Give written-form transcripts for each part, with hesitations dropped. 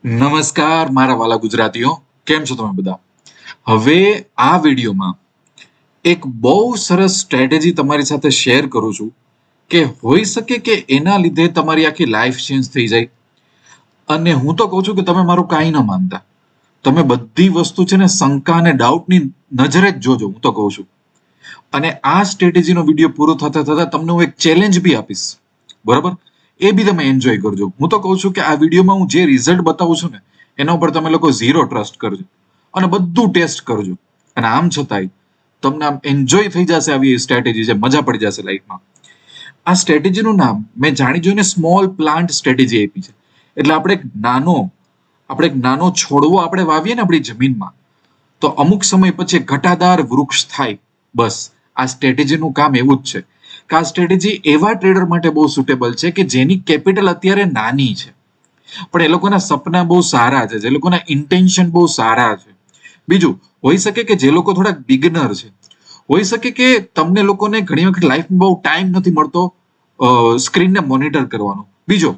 નમસ્કાર મારા વાલા ગુજરાતીઓ, કેમ છો તમે બધા? હવે આ વિડીયોમાં એક બહુ સરસ સ્ટ્રેટેજી તમારી સાથે શેર કરું છું કે હોઈ શકે કે એના લીધે તમારી આખી લાઈફ ચેન્જ થઈ જાય. અને હું તો કહું છું કે તમે મારું કાંઈ ન માનતા, તમે બધી વસ્તુ છે ને શંકા અને ડાઉટની નજરે જ જોજો. હું તો કહું છું, અને આ સ્ટ્રેટેજીનો વિડીયો પૂરો થતા થતા તમને હું એક ચેલેન્જ બી આપીશ, બરાબર? એ બી તમે એન્જોય કરજો. હું તો કહું છું કે આ વિડીયોમાં હું જે રિઝલ્ટ બતાવું છું ને એના ઉપર તમે લોકો ઝીરો ટ્રસ્ટ કરજો અને બધું ટેસ્ટ કરજો. અને આમ છતાંય તમને આમ એન્જોય થઈ જશે. આવી સ્ટ્રેટેજી છે, મજા પડી જશે લાઈફમાં. આ સ્ટ્રેટેજીનું નામ મેં જાણી જોઈને સ્મોલ પ્લાન્ટ સ્ટ્રેટેજી આપી છે. એટલે આપણે એક નાનો છોડવો આપણે વાવીએ ને આપણી જમીનમાં, તો અમુક સમય પછી ઘટાદાર વૃક્ષ થાય. બસ આ સ્ટ્રેટેજીનું કામ એવું જ છે કે આ સ્ટ્રેટેજી એવા ટ્રેડર માટે બહુ સુટેબલ છે કે જેની કેપિટલ અત્યારે નાની છે, પણ એ લોકોના સપના બહુ સારા છે, જે લોકોના ઇન્ટેન્શન બહુ સારા છે. બીજું હોઈ શકે કે જે લોકો થોડાક બિગનર છે, હોઈ શકે કે તમને લોકોને ઘણી વખત લાઈફમાં બહુ ટાઈમ નથી મળતો સ્ક્રીનને મોનિટર કરવાનો. બીજો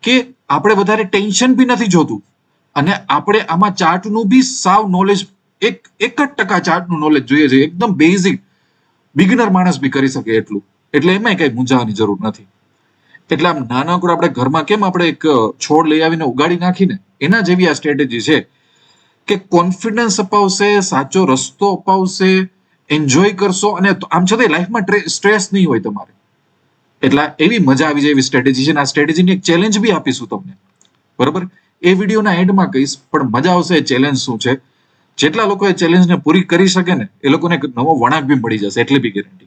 કે આપણે વધારે ટેન્શન બી નથી જોતું, અને આપણે આમાં ચાર્ટનું બી સાવ નોલેજ એક જ ટકા ચાર્ટનું નોલેજ જોઈએ છે, એકદમ બેઝિક બિગનર માણસ બી કરી શકે એટલું. એટલે એમાં કઈ મૂંઝાવાની જરૂર નથી. એટલે આમ નાનકડું આપણે ઘરમાં કેમ આપણે એક છોડ લઈ આવીને ઉગાડી નાખીને, એના જેવી આ સ્ટ્રેટેજી છે કે કોન્ફિડન્સ અપાવશે, સાચો રસ્તો અપાવશે, એન્જોય કરશો, અને આમ છતાં લાઈફમાં સ્ટ્રેસ નહીં હોય તમારે. એટલે એવી મજા આવી જાય એવી સ્ટ્રેટેજી છે. આ સ્ટ્રેટેજીની એક ચેલેન્જ બી આપીશું તમને, બરાબર? એ વિડીયોના એન્ડમાં કહીશ, પણ મજા આવશે. એ ચેલેન્જ શું છે, જેટલા લોકો એ ચેલેન્જને પૂરી કરી શકે ને એ લોકોને એક નવો વળાંક બી મળી જશે, એટલી બી ગેરંટી.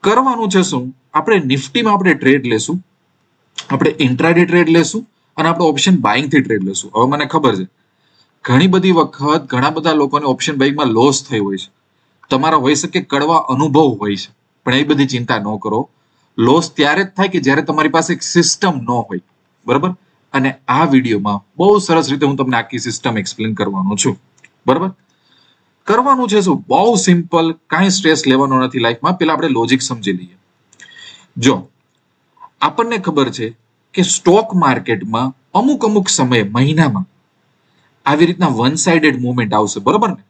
કરવાનું છે શું, આપણે નિફ્ટીમાં આપણે ટ્રેડ લેશું, આપણે ઇન્ટ્રાડે ટ્રેડ લેશું, અને આપણે ઓપ્શન બાઇંગથી ટ્રેડ લેશું. હવે મને ખબર છે ઘણી બધી વખત ઘણા બધા લોકોને ઓપ્શન બાઇંગમાં લોસ થઈ હોય છે. તમારા હોઈ શકે કડવા અનુભવ હોય છે, પણ એ બધી ચિંતા ન કરો. લોસ ત્યારે જ થાય કે જ્યારે તમારી પાસે એક સિસ્ટમ ન હોય, બરાબર? અને આ વિડીયોમાં બહુ સરસ રીતે હું તમને આખી સિસ્ટમ એક્સપ્લેન કરવાનો છું, બરાબર? કરવાનું છે શું, બહુ સિમ્પલ, કાંઈ સ્ટ્રેસ લેવાનો નથી લાઈફમાં. પેલા આપણે લોજિક સમજી લઈએ. જો આપણને ખબર છે કે સ્ટોક માર્કેટમાં અમુક અમુક સમયે મહિનામાં આવી રીતના વન સાઇડેડ મુવમેન્ટ આવશે, બરોબર ને?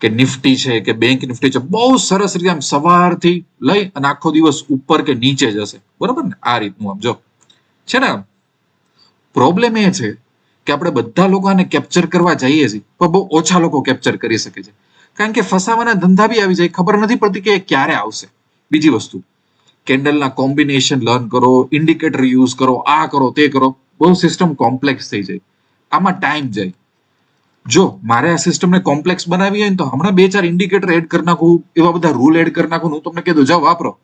કે નિફ્ટી છે કે બેંક નિફ્ટી છે, બહુ સરસ રીતે આમ સવારથી લઈ અને આખો દિવસ ઉપર કે નીચે જશે, બરોબર ને? આ રીતનું આમ જો છે ને. પ્રોબ્લેમ એ છે કે આપણે બધા લોકો આને કેપ્ચર કરવા જઈએ છીએ, પણ બહુ ઓછા લોકો કેપ્ચર કરી શકે છે, કારણ કે ફસાવાના ધંધા બી આવી જાય, ખબર નથી પડતી કે ક્યારે આવશે. બીજી વસ્તુ, કેન્ડલના કોમ્બિનેશન લર્ન કરો, ઇન્ડિકેટર યુઝ કરો, આ કરો તે કરો, બહુ સિસ્ટમ કોમ્પ્લેક્સ થઈ જાય, આમાં ટાઈમ જાય. જો મારે આ સિસ્ટમને કોમ્પ્લેક્સ બનાવી હોય ને તો હમણાં 2-4 ઇન્ડિકેટર એડ કરી નાખું, એવા બધા રૂલ એડ કરી નાખું, હું તમને કીધું જાઓ વાપરો.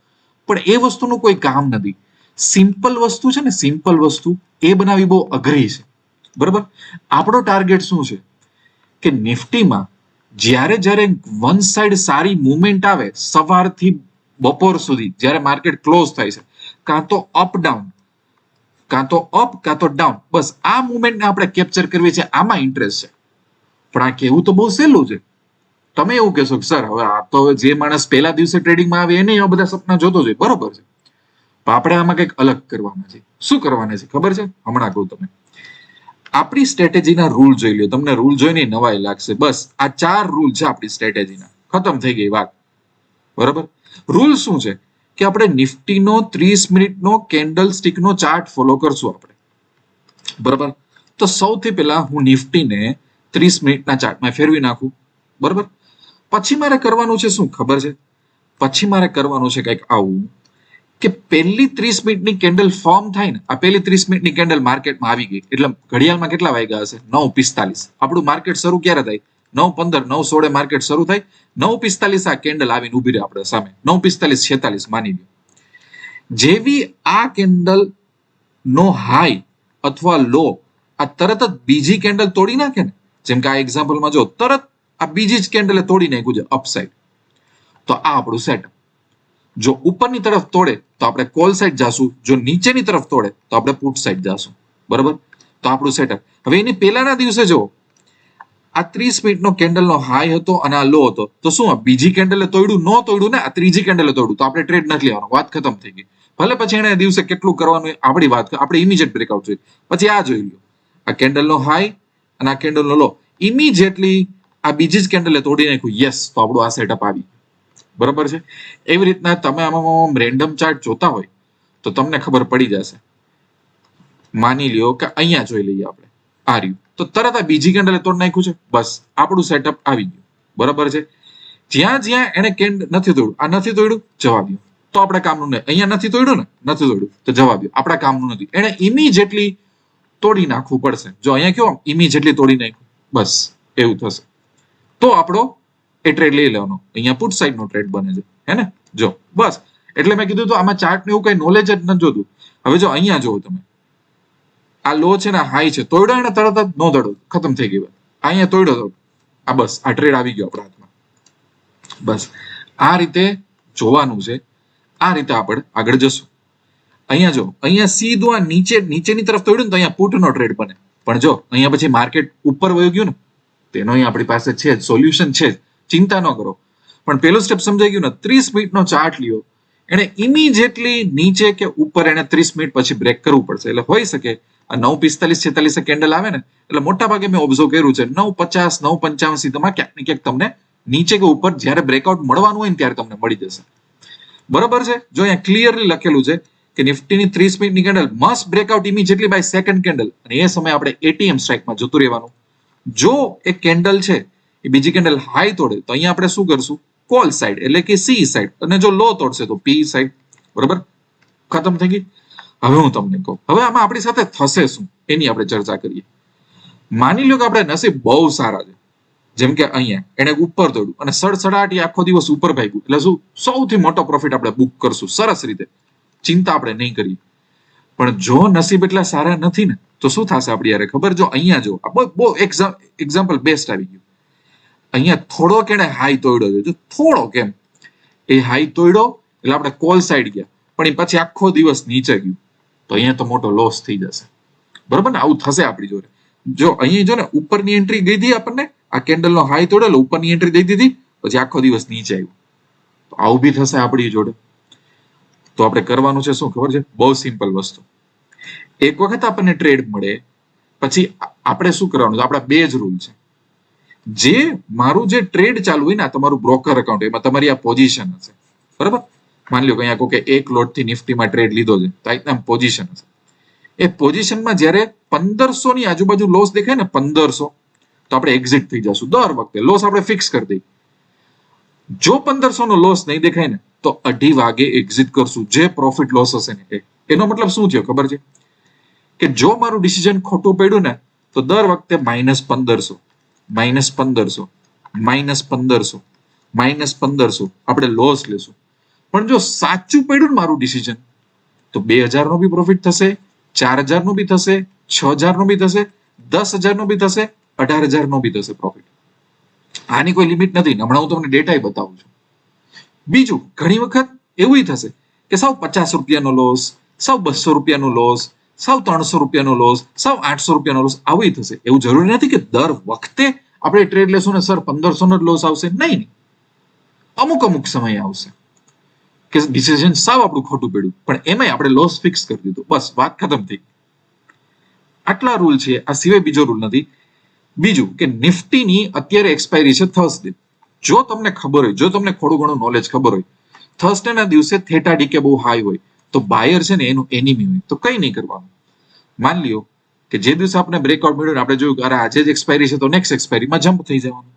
પણ એ વસ્તુનું કોઈ કામ નથી. સિમ્પલ વસ્તુ છે ને, સિમ્પલ વસ્તુ એ બનાવી બહુ અઘરી છે, બરાબર? આપણો ટાર્ગેટ શું છે કે નિફ્ટીમાં જ્યારે જ્યારે વન સાઇડ સારી મુવમેન્ટ આવે, સવારથી બપોર સુધી જ્યારે માર્કેટ ક્લોઝ થાય છે, કાં તો અપ ડાઉન, કાં તો અપ કાં તો ડાઉન, બસ આ મુવમેન્ટને આપણે કેપ્ચર કરવી છે, આમાં ઇન્ટરેસ્ટ છે. પણ આ કેવું તો બહુ સહેલું છે. તમે એવું કહેશો કે સર હવે આ તો જે માણસ પહેલા દિવસે ટ્રેડિંગમાં આવે એને એવા બધા સપના જોતો જોઈએ, બરોબર છે. પણ આપણે આમાં કંઈક અલગ કરવાના છે. શું કરવાના છે ખબર છે? હમણાં કહું તમે. આપણી સ્ટ્રેટેજીના રૂલ જોઈ લો. તમને રૂલ જોઈને નવાઈ લાગશે. બસ આ 4 રૂલ છે આપણી સ્ટ્રેટેજીના. ખતમ થઈ ગઈ વાત, બરાબર? રૂલ શું છે કે આપણે નિફ્ટીનો 30 મિનિટનો કેન્ડલ સ્ટિકનો ચાર્ટ ફોલો કરશું આપણે, બરાબર? તો સૌથી પહેલા હું નિફ્ટીને 30 મિનિટના ચાર્ટમાં ફેરવી નાખું, બરાબર? પછી મારે કરવાનું છે શું ખબર છે? પછી મારે કરવાનું છે કંઈક આવું કે પહેલી 30 મિનિટની કેન્ડલ ફોર્મ થાય ને, આ પહેલી 30 મિનિટની કેન્ડલ માર્કેટમાં આવી ગઈ એટલે ઘડિયાળમાં કેટલા વાગ્યા હશે? 9:45. આપણું માર્કેટ શરૂ ક્યારે થાય? 9:15, 9:16 માર્કેટ શરૂ થાય. 9:45 આ કેન્ડલ આવીને ઉભી રહે આપણે સામે. 9:45, 46 માની લો. જેવી આ કેન્ડલ નો હાઈ અથવા લો આ તરત જ બીજી કેન્ડલ તોડી નાખે ને, જેમ કે આ એક્ઝામ્પલમાં જો તરત આ બીજી જ કેન્ડલે તોડી નાખ્યું છે અપસાઇડ, તો આ આપણું સેટઅપ. જો ઉપરની તરફ તોડે તો આપણે કોલ સાઈડ જાશું, જો નીચેની તરફ તોડે તો આપણે પુટ સાઈડ જાશું, બરાબર? તો આપણું સેટઅપ. હવે એની પહેલાના દિવસે જો આ 30 મિનિટનો કેન્ડલનો હાઈ હતો અને આ લો હતો, તો શું આ બીજી કેન્ડલે તોડ્યું? ન તોડ્યું ને, આ ત્રીજી કેન્ડલે તોડ્યું, તો આપણે ટ્રેડ નથી લેવાનો, વાત ખતમ થઈ ગઈ. ભલે પછી એને દિવસે કેટલું કરવાનું આપણી વાત, આપણે ઇમિડિયેટ બ્રેકઆઉટ જોઈએ. પછી આ જોઈ લો, આ કેન્ડલનો હાઈ અને આ કેન્ડલનો લો, ઇમિડિયેટલી આ બીજી જ કેન્ડલે તોડી નાખ્યું. યસ, તો આપણું આ સેટઅપ આવી. બરાબર છે. એવી રીતના તમે આમાં રેન્ડમ ચાર્ટ જોતા હોય તો તમને ખબર પડી જશે. માની લ્યો કે અહીંયા જોઈ લઈએ આપણે, આ રહ્યું, તો તરત આ બીજી કેન્ડલે તોડી નાખ્યું છે. બસ આપણું સેટઅપ આવી ગયું. બરાબર છે. જ્યાં જ્યાં એને નથી તોડ્યું, આ નથી તોડ્યું, જવા દો, તો આપણે કામનું નહીં. અહીંયા નથી તોડ્યું ને, નથી તોડ્યું, તો જવા દો, આપણા કામનું નથી. એને ઇમિડિયેટલી તોડી નાખવું પડશે. જો અહીંયા કેવું ઇમિડિયેટલી તોડી નાખ્યું, બસ એવું થશે. તો આપણો એ ટ્રેડ લઈ લેવાનો. અહીંયા પુટ સાઈડ નો ટ્રેડ બને છે, હે ને? જો બસ, એટલે મેં કીધું તો આમાં ચાર્ટ ને એવું કઈ નોલેજ જ નથી જોતું. હવે જો અહીંયા જોવો તમે, આ લો છે ને, હાઈ છે, તોડ્યો એને તરત જ નો દડો, ખતમ થઈ ગઈ વાત. અહીંયા તોડ્યો તો આ બસ આ ટ્રેડ આવી ગયો આપણા હાથમાં. બસ આ રીતે જોવાનું છે. આ રીતે આપણે આગળ જશું. અહીંયા જો, અહીંયા સીધું આ નીચેની તરફ તોડ્યું ને તો અહીંયા પુટ નો ટ્રેડ બને. પણ જો અહીંયા પછી માર્કેટ ઉપર વયું ગયું ને, તેનો અહીં આપણી પાસે છે જ સોલ્યુશન છે જ, ચિંતા ન કરો. પણ પેલું સ્ટેપ સમજાઈ ગયું ને, 30 મિનિટનો ચાર્ટ લ્યો, એને ઇમિડિયેટલી નીચે કે ઉપર એને 30 મિનિટ પછી બ્રેક કરવું પડશે. એટલે હોઈ શકે આ 9:45-46 કેન્ડલ આવે ને, એટલે મોટા ભાગે મેં ઓબ્ઝર્વ કર્યું છે 9:50 9:55 સીધામાં ક્યાંક ને ક્યાંક તમને નીચે કે ઉપર જ્યારે બ્રેકઆઉટ મળવાનું હોય ને ત્યારે તમને મળી જશે. બરાબર છે. જો અહીંયા ક્લિયરલી લખેલું છે કે નિફ્ટીની 30 મિનિટની candle must breakout immediately by second candle, અને એ સમયે આપણે એટીએમ સ્ટ્રાઇકમાં જતું રહેવાનું. જો એક કેન્ડલ છે એ બીજી કેન્ડલ હાઈ તોડે તો અહીંયા આપણે શું કરશું? કોલ સાઈડ એટલે કે સી સાઈડ, અને જો લો તોડશે તો પી સાઈડ. બરાબર, ખતમ થઈ ગઈ. હવે હું તમને કહું, હવે આમાં આપણી સાથે થશે શું એની આપણે ચર્ચા કરીએ. માની લો કે આપણે નસીબ બહુ સારા છે, જેમ કે અહીંયા એને ઉપર તોડ્યું અને સડસડાટી આખો દિવસ ઉપર ભાગ્યું, એટલે શું સૌથી મોટો પ્રોફિટ આપણે બુક કરશું સરસ રીતે, ચિંતા આપણે નહીં કરીએ. પણ જો નસીબ એટલા સારા નથી ને, તો શું થશે આપણી યારે ખબર? જો અહીંયા જો બહુ એક્ઝામ્પલ બેસ્ટ આવી ગયું. અહીંયા થોડો કેણે હાઈ તોડ્યો છે, જો થોડો કેમ એ હાઈ તોડ્યો એટલે આપણે કોલ સાઈડ ગયા, પણ એ પછી આખો દિવસ નીચે ગયું, તો અહીંયા તો મોટો લોસ થઈ જશે. બરોબર ને? આવું થશે આપણી જોડે. જો અહીંયા જો ને ઉપરની એન્ટ્રી ગઈ હતી આપણને, આ કેન્ડલનો હાઈ તોડેલો, ઉપરની એન્ટ્રી દઈ દીધી, પછી આખો દિવસ નીચે આવ્યું, તો આવું બી થશે આપણી જોડે. તો આપણે કરવાનું છે શું ખબર છે? બહુ સિમ્પલ વસ્તુ. એક વખત આપણને ટ્રેડ મળે પછી આપણે શું કરવાનું? આપણા બે જ રૂલ છે. જે મારું જે ટ્રેડ ચાલુ હોય ને, તમારું બ્રોકર એકાઉન્ટ, એમાં તમારી આ પોઝિશન હશે. બરાબર, માની લો કે અહીંયા કોઈ એક લોટથી નિફ્ટીમાં ટ્રેડ લીધો છે, તો આ પોઝિશન હશે. એ પોઝિશનમાં જ્યારે 1500 ની આજુબાજુ લોસ દેખાય ને, 1500, તો આપણે એક્ઝિટ થઈ જશું. દર વખતે લોસ આપણે ફિક્સ કરી દઈએ. જો 1500 નો લોસ નહીં દેખાય ને, તો 2:30 વાગે એક્ઝિટ કરશું. જે પ્રોફિટ લોસ હશે ને એનો મતલબ શું થયો ખબર છે? કે જો મારું ડિસિઝન ખોટું પડ્યું ને, તો દર વખતે -1500 -1500 -1500 -1500 આપણે લોસ લેશું. પણ જો સાચું પડ્યું ને મારું ડિસિઝન, તો 2000 નો બી પ્રોફિટ થશે, 4000 નો બી થશે, 6000 નો બી થશે, 10000 નો બી થશે, 18000 નો બી થશે પ્રોફિટ. આની કોઈ લિમિટ નથી. હમણાં હું તમને ડેટા બતાવું છું. બીજું, ઘણી વખત એવું થશે કે સાવ 50 રૂપિયાનો લોસ, સાવ 200 રૂપિયાનો લોસ, સાવ 300 રૂપિયાનો લોસ, સાવ 800 રૂપિયાનો લોસ, આવું થશે. એવું જરૂરી નથી કે દર વખતે આપણે ટ્રેડ લેશું ને સર 1500 નો જ લોસ આવશે. નહીં, અમુક અમુક સમય આવશે કે ડિસિઝન સાવ આપણું ખોટું પડ્યું, પણ એમાંય આપણે લોસ ફિક્સ કરી દીધું, બસ વાત ખતમ થઈ. આટલા રૂલ છે, આ સિવાય બીજો રૂલ નથી. બીજું કે નિફ્ટીની અત્યારે એક્સપાયરી છે થર્સડે. જો તમને ખબર હોય, જો તમને થોડું ઘણું નોલેજ ખબર હોય, થર્સડે ના દિવસે થેટા ડીકે બહુ હાઈ હોય, તો બાયર છે ને એનું એનિમી હોય, તો કઈ નહીં કરવાનું. માન લ્યો કે જે દિવસે આપણે બ્રેકઆઉટ મળ્યું, આપણે જોયું કે આજે જ એક્સપાયરી છે, તો નેક્સ્ટ એક્સપાયરીમાં જમ્પ થઈ જવાનું.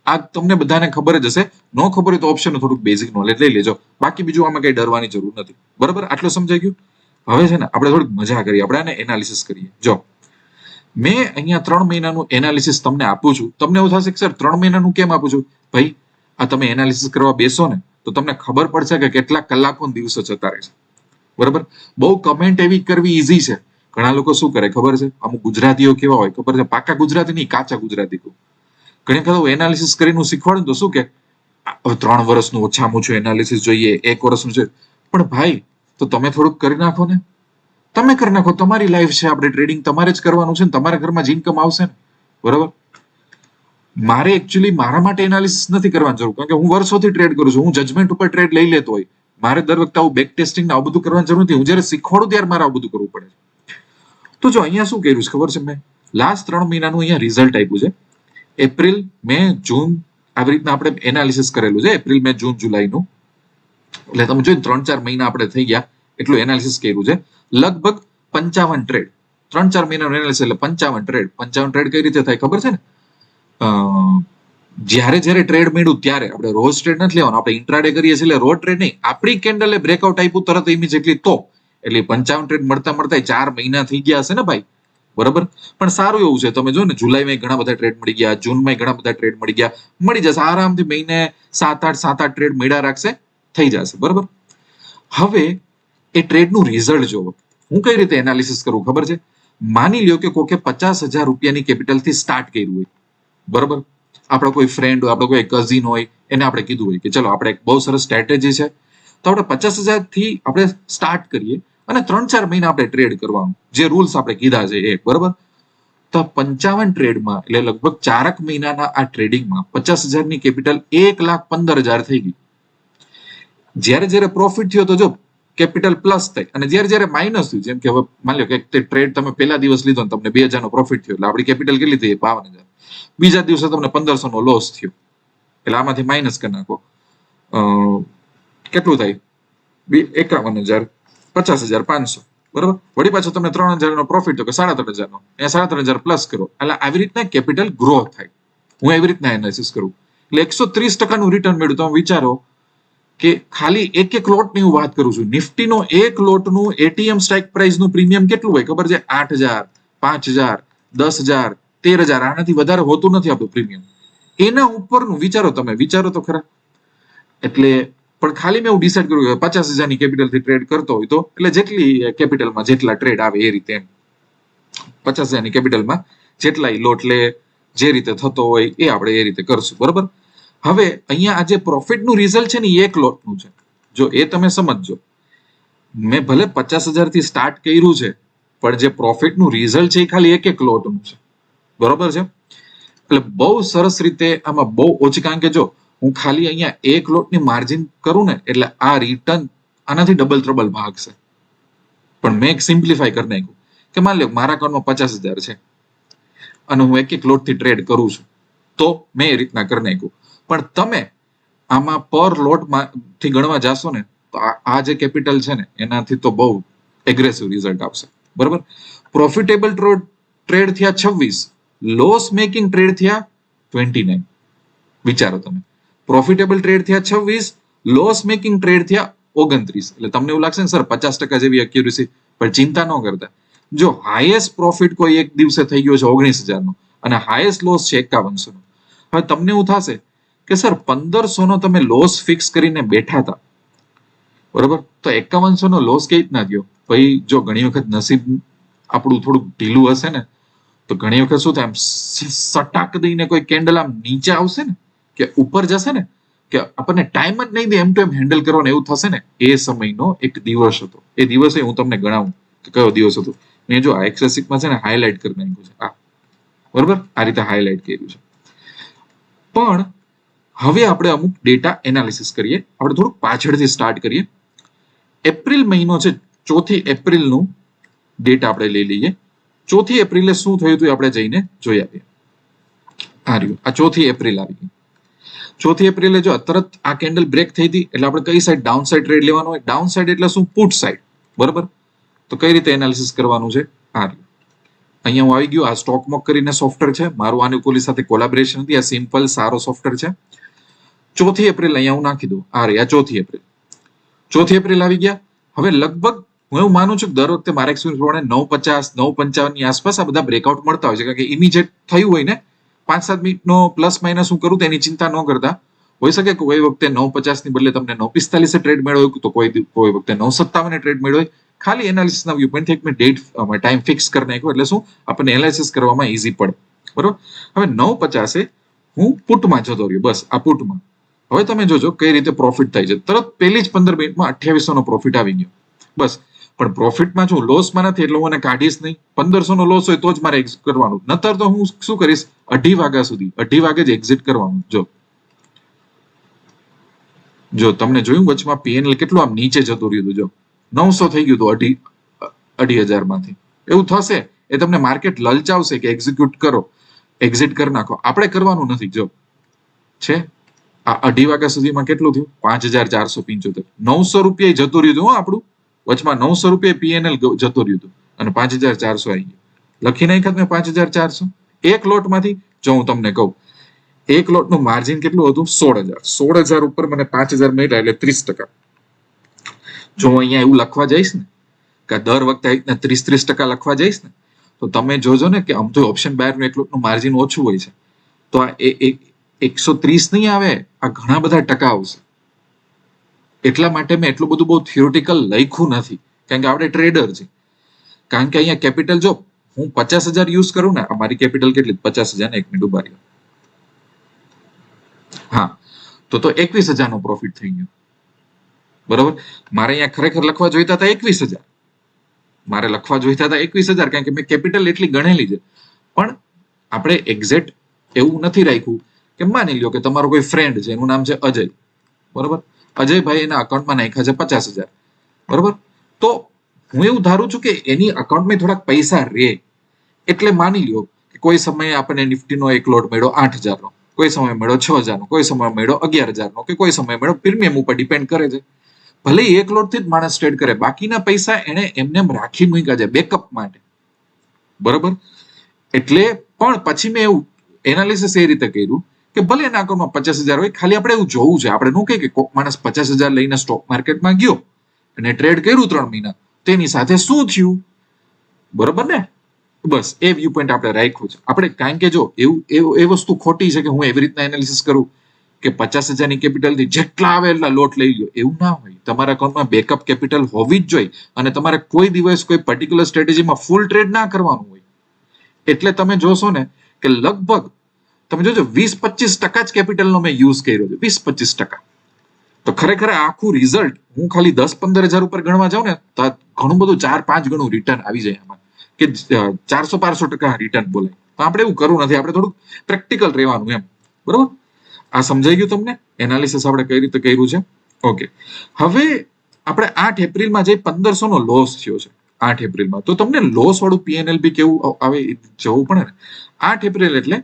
આ તમને બધાને ખબર જ હશે. ન ખબર હોય તો ઓપ્શન થોડુંક બેઝિક નોલેજ લઈ લેજો. બાકી બીજું આમાં કઈ ડરવાની જરૂર નથી. બરાબર, આટલું સમજાઈ ગયું? હવે છે ને આપણે થોડીક મજા કરીએ, આપણે આને એનાલિસિસ કરીએ. જો મેં અહીંયા 3 મહિનાનું એનાલિસિસ તમને આપું છું. તમને એવું થશે કે સર 3 મહિનાનું કેમ આપું છું? ભાઈ, આ તમે એનાલિસિસ કરવા બેસો ને, તો તમને ખબર પડશે કે કેટલા કલાકો દિવસો જતા રહે છે. બરાબર, બહુ કમેન્ટ એવી કરવી ઈઝી છે. ઘણા લોકો શું કરે ખબર છે? અમુક ગુજરાતીઓ કેવા હોય ખબર છે? પાકા ગુજરાતી નહીં, કાચા ગુજરાતી. ઘણી વખત એનાલિસિસ કરીને શીખવાડું તો શું કે 3 વર્ષનું ઓછામાં ઓછું એનાલિસિસ જોઈએ, 1 વર્ષનું છે. પણ ભાઈ, તો તમે થોડુંક કરી નાખો ને. તમે કરી નાખો, તમારી લાઈફ છે, આપણે ટ્રેડિંગ તમારે જ કરવાનું છે ને, તમારા ઘરમાં જ ઇન્કમ આવશે ને. બરાબર, મારે એકચ્યુઅલી મારા માટે એનાલિસિસ નથી કરવાની જરૂર, કારણ કે હું વર્ષોથી ટ્રેડ કરું છું. હું જજમેન્ટ ઉપર ટ્રેડ લઈ લેતો હોય. મારે દર વખતે આવું બેક ટેસ્ટિંગ આવું બધું કરવાની જરૂર નથી. હું જ્યારે શીખવાડું ત્યારે મારે આવું બધું કરવું પડે. તો જો અહીંયા શું કર્યું છે ખબર છે? મેં લાસ્ટ 3 મહિનાનું અહીંયા રિઝલ્ટ આપ્યું છે. એપ્રિલ, મે, જૂન આવી રીતના આપણે એનાલિસિસ કરેલું છે. એપ્રિલ, મે, જૂન, જુલાઈનું. એટલે તમે જોયું 3-4 મહિના આપણે થઈ ગયા એટલું એનાલિસિસ કર્યું છે. લગભગ 55 ટ્રેડ, 3-4 મહિનાનું એનાલિસિસ એટલે 55 ટ્રેડ. 55 ટ્રેડ કઈ રીતે થાય ખબર છે ને? જ્યારે ટ્રેડ મળ્યું ત્યારે આપણે રોજ ટ્રેડ નથી લેવાનો, આપણે ઇન્ટ્રાડે કરીએ છીએ એટલે રોજ ટ્રેડ નહીં. આપણી કેન્ડલે બ્રેકઆઉટ આપ્યું તરત ઇમિડિયેટલી તો એટલે 55 ટ્રેડ મળતા 4 મહિના થઈ ગયા હશે ને ભાઈ, બરાબર. પણ સારું એવું છે, તમે જો ને જુલાઈમાં ઘણા બધા ટ્રેડ મળી ગયા, જૂનમાં ઘણા બધા ટ્રેડ મળી ગયા, મળી જશે આરામથી. મહિને 7-8 ટ્રેડ મળ્યા રાખશે, થઈ જશે, બરાબર. હવે એ ટ્રેડનું રિઝલ્ટ જોવો. હું કઈ રીતે એનાલિસિસ કરું ખબર છે? માની લ્યો કે કોકે 50,000 રૂપિયાની કેપિટલથી સ્ટાર્ટ કર્યું હોય, બરાબર. આપણો કોઈ ફ્રેન્ડ હોય, આપણો કોઈ કઝિન હોય, એને આપણે કીધું હોય કે ચલો આપણે એક બહુ સરસ સ્ટ્રેટેજી છે, તો આપણે 50,000 થી આપણે સ્ટાર્ટ કરીએ અને 3-4 મહિના આપણે ટ્રેડ કરવાનું, જે રૂલ્સ આપણે કીધા છે એ, બરાબર. તો 55 ટ્રેડમાં એટલે લગભગ 4 મહિનાના આ ટ્રેડિંગમાં 50,000 ની કેપિટલ 1,15,000 થઈ ગઈ. જ્યારે પ્રોફિટ થયો તો જો કેપિટલ પ્લસ થાય, અને જ્યારે માઇનસ થયું, જેમ કે હવે માની લો કે ટ્રેડ તમે પહેલા દિવસ લીધો ને તમને 2,000 નો પ્રોફિટ થયો, એટલે આપણી કેપિટલ કેટલી થઈ? 52,000. બીજા દિવસે તમને 1,500 નો લોસ થયો, એટલે આમાંથી માઇનસ કરી નાખો, કેટલું થાય? 51,000, 50,500, બરાબર. વળી પાછો તમને 3,000 નો પ્રોફિટ થયો કે 3,500 નો, એ 3,500 પ્લસ કરો, એટલે આવી રીતના કેપિટલ ગ્રો થાય. હું એવી રીતના એનાલિસિસ કરું, એટલે 130% રિટર્ન મળ્યું. તમે વિચારો કે ખાલી એક લોટની હું વાત કરું છું, નિફ્ટીનો એક લોટનું એટીએમ સ્ટ્રાઇક પ્રાઇસનું પ્રીમિયમ કેટલું હોય ખબર છે? 8,000, 5,000, 10,000, 13,000, આનાથી વધારે હોતું નથી આપણું પ્રીમિયમ. એના ઉપરનું વિચારો, તમે વિચારો તો ખરા. એટલે પણ ખાલી મેં એવું ડિસાઇડ કર્યું કે 50,000 ની કેપિટલથી ટ્રેડ કરતો હોય તો, એટલે જેટલી કેપિટલમાં જેટલા ટ્રેડ આવે એ રીતે, એમ 50,000 ની કેપિટલમાં જેટલા લોટ લે, જે રીતે થતો હોય એ આપણે એ રીતે કરશું, બરોબર. હવે અહીંયા આ જે પ્રોફિટનું રિઝલ્ટ છે ને એ એક લોટનું છે. જો એ તમે સમજજો, મેં ભલે 50,000 થી સ્ટાર્ટ કર્યું છે, પણ જે પ્રોફિટનું રિઝલ્ટ છે એ ખાલી એક લોટનું છે, બરોબર છે. એટલે બહુ સરસ રીતે આમાં બહુ ઓછી, કારણ કે જો હું ખાલી અહીંયા એક લોટની માર્જિન કરું ને એટલે આ રિટર્ન આનાથી ડબલ ટ્રબલ ભાગશે. પણ મેં એક સિમ્પ્લિફાય કરી નાખ્યું કે માની લો મારા અકાઉન્ટમાં 50,000 છે અને હું એક લોટથી ટ્રેડ કરું છું, તો મેં એ રીતના કરી નાખ્યું. પણ તમે આમાં પર લોટથી ગણવા જાશો ને તો આ જે કેપિટલ છે ને એનાથી તો બહુ એગ્રેસિવ રિઝલ્ટ આવશે, બરાબર. પ્રોફિટેબલ ટ્રેડ થયા 26, લોસ મેકિંગ ટ્રેડ થયા 29. વિચારો તમે, પ્રોફિટેબલ ટ્રેડ થયા 26, લોસ મેકિંગ ટ્રેડ થયા 29. એટલે તમને એવું લાગશે ને સર 50% જેવી એક્યુરેસી, પણ ચિંતા ન કરતા. જો હાઈએસ્ટ પ્રોફિટ કોઈ એક દિવસે થઈ ગયો છે 19,000 નો અને હાઈએસ્ટ લોસ છે 5100 નો. હવે તમને એવું થશે કે સર 1,500 નો તમે લોસ ફિક્સ કરીને બેઠા હતા, બરોબર, તો 5100 નો લોસ કઈ રીતના થયો? ભાઈ જો ઘણી વખત નસીબ આપણું થોડુંક ઢીલું હશે ને તો ઘણી વખત શું થાય, સટાક દઈને કોઈ કેન્ડલ આમ નીચે આવશે ને કે ઉપર જશે ને કે આપણને ટાઈમ જ નહીં દે એમ તો એમ હેન્ડલ કરવાનું, એવું થશે ને. એ સમયનો એક દિવસ હતો. એ દિવસે હું તમને ગણાવું કે કયો દિવસ હતો. મેં જો આ એક્સેલ શીટમાં છે ને હાઇલાઇટ કરી નાખ્યું છે, આ બરોબર, આ રીતે હાઇલાઇટ કર્યું છે. પણ હવે આપણે અમુક ડેટા એનાલિસિસ કરીએ. આપણે થોડુંક પાછળથી સ્ટાર્ટ કરીએ. એપ્રિલ મહિનો છે, 4 એપ્રિલનું ડેટા આપણે લઈ લઈએ. 4 એપ્રિલે શું થયું હતું આપણે જઈને જોઈ આવીએ. આ રહ્યું, આ 4 એપ્રિલ આવી ગઈ. 4 એપ્રિલે જો તરત આ કેન્ડલ બ્રેક થઈ હતી એટલે આપણે કઈ સાઈડ ડાઉન સાઈડ ટ્રેડ લેવાનો હોય. ડાઉન સાઈડ એટલે શું? પુટ સાઈડ, બરોબર. તો કઈ રીતે એનાલિસિસ કરવાનું છે? આ રહ્યું, અહીંયા હું આવી ગયો. આ સ્ટોકમોક કરીને સોફ્ટવેર છે મારું, આની સાથે કોલેબોરેશન હતી. આ સિમ્પલ સારો સોફ્ટવેર છે. 4 એપ્રિલ અહીંયા હું નાખી દઉં. આ રહી આ 4 એપ્રિલ. 4 એપ્રિલ આવી ગયા. હવે લગભગ હું એવું માનું છું કે દર વખતે મારા એક્સપિરિયન્સ પ્રમાણે 950, 955 ની આસપાસ આ બધા બ્રેકઆઉટ મળતા હોય છે, કારણ કે ઇમિડિયેટ થયું હોય ને 5-7 મિનિટનો પ્લસ માઇનસ હું કરું તો એની ચિંતા ન કરતા. હોઈ શકે કે કોઈ વખતે 950 ની બદલે તમને 945 ટ્રેડ મળ્યો હોય, તો કોઈ વખતે 957 ટ્રેડ મળ્યો હોય. ખાલી એનાલિસિસના વ્યૂ પોઈન્ટથી મેં ડેટ ટાઈમ ફિક્સ કરી નાખ્યો, એટલે શું આપણને એનાલિસિસ કરવામાં ઇઝી પડે, બરોબર. હવે 950 હું પુટમાં જતો રહ્યો, બસ આ પુટમાં. હવે તમે જોજો કઈ રીતે પ્રોફિટ થાય છે. તરત પહેલી જ 15 મિનિટમાં 2800 નો પ્રોફિટ આવી ગયો, બસ. પણ પ્રોફિટમાં છું, લોસમાં નથી, એટલે હું એને કાઢીશ નહીં. 1500 નો લોસ હોય તો જ મારે એક્ઝિટ કરવાનું, નતર તો હું શું કરીશ, 2:30 વાગ્યા સુધી, 2:30 વાગે જ એક્ઝિટ કરવાનું. જો તમને જોયું વચમાં પીએનએલ કેટલું આમ નીચે જતું રહ્યું હતું, જો 900 થઈ ગયું હતું 2,500 માંથી. એવું થશે એ તમને માર્કેટ લલચાવશે કે એક્ઝિટ કરી નાખો. આપણે કરવાનું નથી. જો છે આ 2:30 વાગ્યા સુધીમાં કેટલું થયું? 5,475. 900 રૂપિયા જતું રહ્યું હતું આપણું. વચમાં 900 રૂપિયા પીએનએલ જતું રહ્યું હતું અને 5,400 આવી ગયું. લખી નાખ્યા મેં 5,400 એક લોટમાંથી. જો હું તમને કહું, એક લોટનું માર્જિન કેટલું હતું? 16,000. 16,000 ઉપર મને 5,000 મળ્યા એટલે 30%. જો હું અહીંયા એવું લખવા જઈશ ને કે દર વખતે આવી રીતના 30% લખવા જઈશ ને, તો તમે જોજો ને કે આમ તો ઓપ્શન બાયરનું એક લોટનું માર્જિન ઓછું હોય છે, તો આ 130 નહીં આવે, આ ઘણા બધા ટકા આવશે. એટલા માટે મેં એટલું બધું બહુ થિયોરિટિકલ લખ્યું નથી, કારણ કે આપણે ટ્રેડર છે. કારણ કે અહીંયા કેપિટલ જો હું 50,000 યુઝ કરું ને, અમારી કેપિટલ કેટલી? 50,000 ને 1 મિનિટ ઉભા રહ્યો. હા, તો 21,000 નો પ્રોફિટ થઈ ગયો. બરોબર. મારે અહીંયા ખરેખર લખવા જોઈતા હતા 21,000. મારે લખવા જોઈતા હતા 21,000, કારણ કે મેં કેપિટલ એટલી ગણેલી છે. પણ આપણે એક્ઝેક્ટ એવું નથી રાખ્યું કે માની લ્યો કે તમારો કોઈ ફ્રેન્ડ છે, એનું નામ છે અજય. બરોબર. અજયભાઈ એના અકાઉન્ટમાં નાખ્યા છે 50,000. બરોબર. તો હું એવું ધારું છું કે એની અકાઉન્ટમાં થોડાક પૈસા રહે. એટલે માની લ્યો કે કોઈ સમયે આપણને નિફ્ટીનો એક લોટ મળ્યો 8,000 નો, કોઈ સમય મળ્યો 6,000 નો, કોઈ સમય મળ્યો 11,000 નો, કે કોઈ સમય મળ્યો પ્રીમિયમ ઉપર ડિપેન્ડ કરે છે. ભલે એક લોટથી જ માણસ ટ્રેડ કરે, બાકીના પૈસા એને એમને રાખી મૂક્યા છે બેકઅપ માટે. બરોબર. એટલે પણ પછી મેં એવું એનાલિસિસ એ રીતે કર્યું કે ભલે એના અકાઉન્ટમાં 50,000 હોય, ખાલી આપણે એવું જોવું છે. આપણે નું કહે કે કોઈક માણસ 50,000 લઈને સ્ટોક માર્કેટમાં ગયો અને ટ્રેડ કર્યું 3 મહિના, તેની સાથે શું થયું? બરોબર ને? બસ એ વ્યૂ પોઈન્ટ આપણે રાખ્યું છે. આપણે કારણ કે જો એવું એ વસ્તુ ખોટી છે કે હું એવી રીતના એનાલિસિસ કરું કે 50,000 ની કેપિટલથી જેટલા આવે એટલા લોટ લઈ લો. એવું ના હોય. તમારા અકાઉન્ટમાં બેકઅપ કેપિટલ હોવી જ જોઈએ, અને તમારે કોઈ દિવસ કોઈ પર્ટિક્યુલર સ્ટ્રેટેજીમાં ફૂલ ટ્રેડ ના કરવાનું હોય. એટલે તમે જોશો ને કે લગભગ તમે જોજો 20-25% જ કેપિટલનો મેં યુઝ કર્યો છે. 20-25%. તો ખરેખર આખું રિઝલ્ટ હું ખાલી 10-15 હજાર ઉપર ગણવા જાઉં ને તો ઘણું બધું 4-5 ગણું રિટર્ન આવી જાય આમાં, કે 400-500% રિટર્ન બોલાય. તો આપણે એવું કરવું નથી. આપણે થોડુંક પ્રેક્ટિકલ રહેવાનું એમ. બરોબર. આ સમજાઈ ગયું તમને? એનાલિસિસ આપણે કઈ રીતે કર્યું છે. ઓકે. હવે આપણે 8 એપ્રિલમાં જે 1,500 નો લોસ થયો છે 8 એપ્રિલમાં, તો તમને લોસ વાળું પીએનએલ બી કેવું આવે જવું પડે ને. 8 એપ્રિલ એટલે